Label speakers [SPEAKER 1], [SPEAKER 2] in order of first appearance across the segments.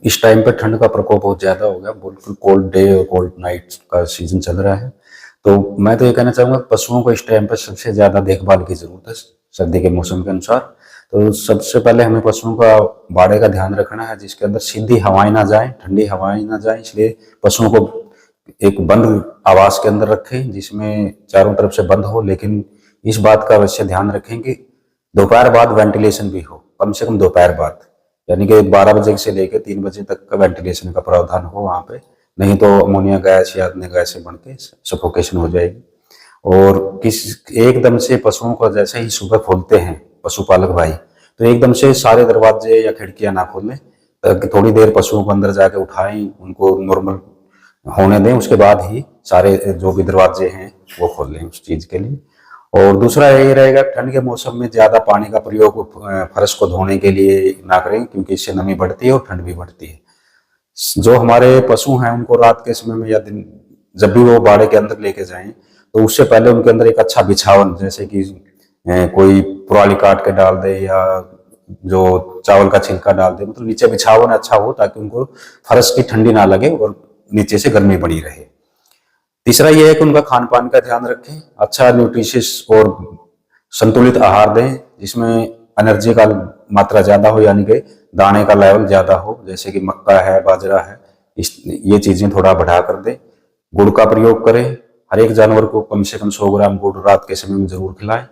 [SPEAKER 1] इस टाइम पे ठंड का प्रकोप बहुत ज्यादा हो गया, बिल्कुल कोल्ड डे और कोल्ड नाइट का सीजन चल रहा है। तो मैं तो ये कहना चाहूंगा पशुओं को इस टाइम पर सबसे ज्यादा देखभाल की जरूरत है सर्दी के मौसम के अनुसार। तो सबसे पहले हमें पशुओं का बाड़े का ध्यान रखना है जिसके अंदर सीधी हवाएं ना जाए, ठंडी हवाएं ना जाए, इसलिए पशुओं को एक बंद आवास के अंदर रखें जिसमें चारों तरफ से बंद हो। लेकिन इस बात का अवश्य ध्यान रखें कि दोपहर बाद वेंटिलेशन भी हो, कम से कम दोपहर बाद, यानी कि 12 बजे से लेकर 3 बजे तक का वेंटिलेशन का प्रावधान हो वहां पे, नहीं तो अमोनिया गैस या अन्य गैस से बढ़ के सफोकेशन हो जाएगी। और किस एकदम से पशुओं को जैसे ही सुबह खोलते हैं पशुपालक भाई, तो एकदम से सारे दरवाजे या खिड़कियां ना खोलें, थोड़ी देर पशुओं को अंदर जाके उठाएं, उनको नॉर्मल होने दें, उसके बाद ही सारे जो भी दरवाजे हैं वो खोल लें उस चीज के लिए। और दूसरा यही रहेगा ठंड के मौसम में ज्यादा पानी का प्रयोग फर्श को धोने के लिए ना करें, क्योंकि इससे नमी बढ़ती है और ठंड भी बढ़ती है। जो हमारे पशु हैं उनको रात के समय में या दिन जब भी वो बाड़े के अंदर लेके जाएं, तो उससे पहले उनके अंदर एक अच्छा बिछावन, जैसे कि कोई पुराली काट के डाल दे या जो चावल का छिलका डाल दे, मतलब नीचे बिछावन अच्छा हो ताकि उनको फर्श की ठंडी ना लगे और नीचे से गर्मी बनी रहे। तीसरा यह है कि उनका खान पान का ध्यान रखें, अच्छा न्यूट्रिशियस और संतुलित आहार दें जिसमें एनर्जी का मात्रा ज्यादा हो, यानी कि दाने का लेवल ज्यादा हो, जैसे कि मक्का है, बाजरा है, ये चीजें थोड़ा बढ़ा कर दें। गुड़ का प्रयोग करें, हर एक जानवर को कम से कम 100 ग्राम गुड़ रात के समय में जरूर खिलाएं।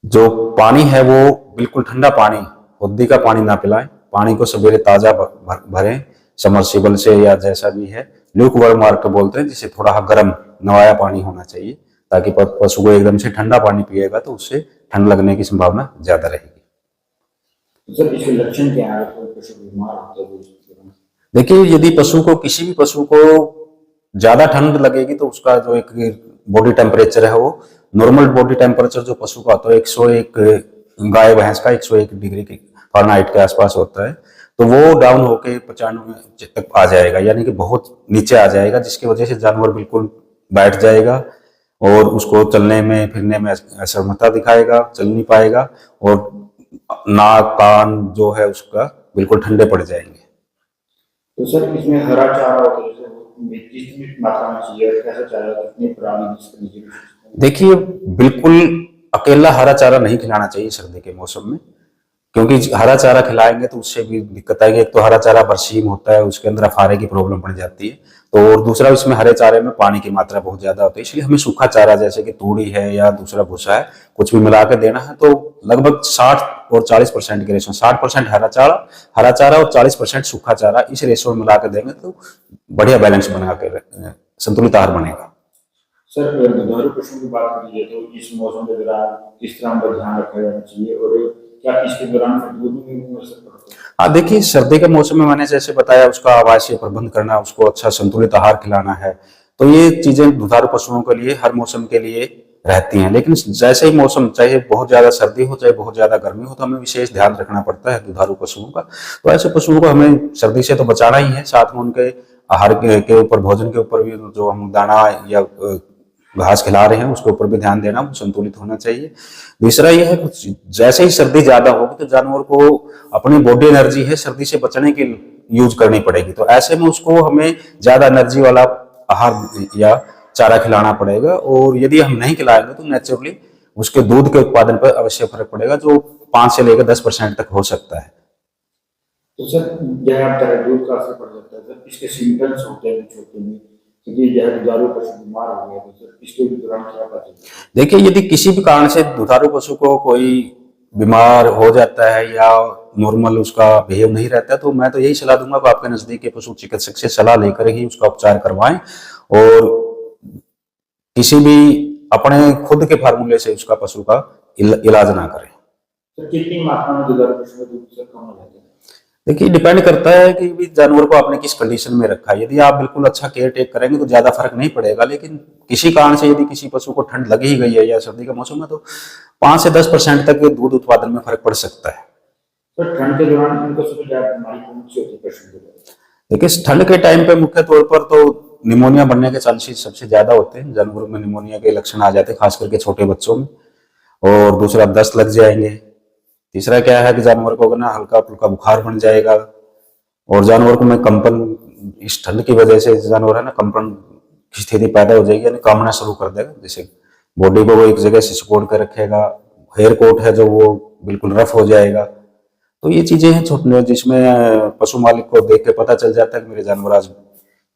[SPEAKER 1] जो पानी है वो बिल्कुल ठंडा पानी, हौदी का पानी ना पिलाएं, पानी को सवेरे ताजा भरें समरसीबल से या जैसा भी है, ल्यूक वार्म वाटर बोलते हैं, जिसे थोड़ा गर्म नवाया पानी होना चाहिए ताकि पशु को एकदम से ठंडा पानी पिएगा तो उससे ठंड लगने की संभावना ज्यादा रहेगी।
[SPEAKER 2] सर इसके लक्षण क्या है, पशु बीमार होते हैं?
[SPEAKER 1] देखिए, यदि किसी भी पशु को ज्यादा ठंड लगेगी तो उसका जो एक बॉडी टेम्परेचर है वो नॉर्मल बॉडी टेम्परेचर जो पशु का होता है 101, गाय भैंस का 101 डिग्री की फ़ारेनहाइट के आसपास होता है, तो वो डाउन होके 95 तक आ जाएगा, यानी कि बहुत नीचे आ जाएगा, जिसकी वजह से जानवर बिल्कुल बैठ जाएगा और उसको चलने में फिरने में असमर्थता दिखाएगा, चल नहीं पाएगा और नाक कान जो है उसका बिल्कुल ठंडे पड़ जाएंगे।
[SPEAKER 2] तो सर इसमें हरा चारा होता है, जितनी मात्रा में चाहिए, कैसा चारा, कितनी पुरानी?
[SPEAKER 1] देखिए, बिल्कुल अकेला हरा चारा नहीं खिलाना चाहिए सर्दी के मौसम में, क्योंकि हरा चारा खिलाएंगे तो उससे भी दिक्कत आएगी। एक तो हरा चारा बरसीम होता है, उसके अंदर अफारे की प्रॉब्लम बढ़ जाती है, तो और दूसरा इसमें हरे चारे में पानी की मात्रा बहुत ज्यादा होती है, इसलिए हमें सूखा चारा जैसे कि तूड़ी है या दूसरा भूसा है कुछ भी मिला के देना है। तो लगभग 60 और 40% के रेशो, 60% हरा चारा और 40% सूखा चारा, इस रेशो में मिला के देंगे तो बढ़िया बैलेंस बना के संतुलित आहार बनेगा।
[SPEAKER 2] सर दुधारू पशुओं की बात करिए तो इस मौसम के दौरान किस तरह का ध्यान रखा जाना चाहिए और क्या इसके दौरान दूध में असर पड़ता है?
[SPEAKER 1] हाँ, देखिए, सर्दी के मौसम में मैंने जैसे बताया उसका आवासीय प्रबंध करना, उसको अच्छा संतुलित आहार खिलाना है, तो ये चीजें दुधारू पशुओं के लिए हर मौसम के लिए रहती हैं। लेकिन जैसे ही मौसम, चाहे बहुत ज्यादा सर्दी हो चाहे बहुत ज्यादा गर्मी हो, तो हमें विशेष ध्यान रखना पड़ता है दुधारू पशुओं का। तो ऐसे पशुओं को हमें सर्दी से तो बचाना ही है, साथ में उनके आहार के ऊपर, भोजन के ऊपर भी, जो हम दाना या घास खिला रहे हैं उसके ऊपर भी ध्यान देना, वो संतुलित होना चाहिए। दूसरा यह है जैसे ही सर्दी ज्यादा होगी तो जानवर को अपनी बॉडी एनर्जी है सर्दी से बचने की यूज करनी पड़ेगी, तो ऐसे में उसको हमें ज्यादा एनर्जी वाला आहार या चारा खिलाना पड़ेगा। और यदि हम नहीं खिलाएंगे तो नेचुरली उसके दूध के उत्पादन पर अवश्य फर्क पड़ेगा, जो 5 से लेकर 10% तक हो सकता है।
[SPEAKER 2] तो सर दूध का असर पड़ जाता है सर, इसके सिम्टम्स होते हैं छोटे में, दुधारू पशु बीमार हो गया तो सर इसके दौरान क्या पता चलता है?
[SPEAKER 1] देखिए, यदि किसी भी कारण से दुधारू पशु को कोई बीमार हो जाता है या नॉर्मल उसका बिहेव नहीं रहता है, तो मैं तो यही सलाह दूंगा कि आपके नजदीक के पशु चिकित्सक से सलाह लेकर ही उसका उपचार करवाएं और किसी भी अपने खुद के फार्मूले से उसका पशु का इलाज ना करें।
[SPEAKER 2] तो कितनी मात्रा में दुधारू पशु का दूध सर कम हो जाता है?
[SPEAKER 1] देखिए, डिपेंड करता है कि भी जानवर को आपने किस कंडीशन में रखा है। यदि आप बिल्कुल अच्छा केयर टेक करेंगे तो ज्यादा फर्क नहीं पड़ेगा, लेकिन किसी कारण से यदि किसी पशु को ठंड लगी ही गई है या सर्दी का मौसम है तो 5 से 10% तक दूध उत्पादन में फर्क पड़ सकता है।
[SPEAKER 2] तो ठंड के दौरान उनको सबसे ज्यादा बीमारी कौन सी होती है पशु को?
[SPEAKER 1] देखिए, ठंड के टाइम पे मुख्य तौर पर तो निमोनिया बनने के चांसेस सबसे ज्यादा होते हैं, जानवरों में निमोनिया के लक्षण आ जाते हैं, खास करके छोटे बच्चों में। और दूसरा, दस्त लग जाएंगे। तीसरा क्या है कि जानवर को ना हल्का फुल्का बुखार बन जाएगा और जानवर को मैं कंपन, इस ठंड की वजह से जानवर है ना कंपन की स्थिति पैदा हो जाएगी, यानी कांपना शुरू कर देगा। जैसे बॉडी को वो एक जगह से सिकोड़ कर रखेगा, हेयर कोट है जो वो बिल्कुल रफ हो जाएगा। तो ये चीजें हैं छोटे, जिसमें पशु मालिक को देख के पता चल जाता है कि मेरे जानवर आज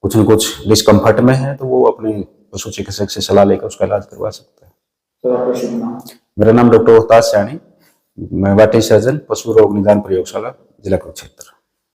[SPEAKER 1] कुछ न कुछ डिस्कम्फर्ट में है, तो वो अपने पशु चिकित्सक से सलाह लेकर उसका इलाज करवा सकता है।
[SPEAKER 2] सर आपका शुभ नाम?
[SPEAKER 1] मेरा नाम डॉक्टर अवतार सैनी, मैं वेटरी सर्जन, पशु रोग निदान प्रयोगशाला, जिला कुरुक्षेत्र।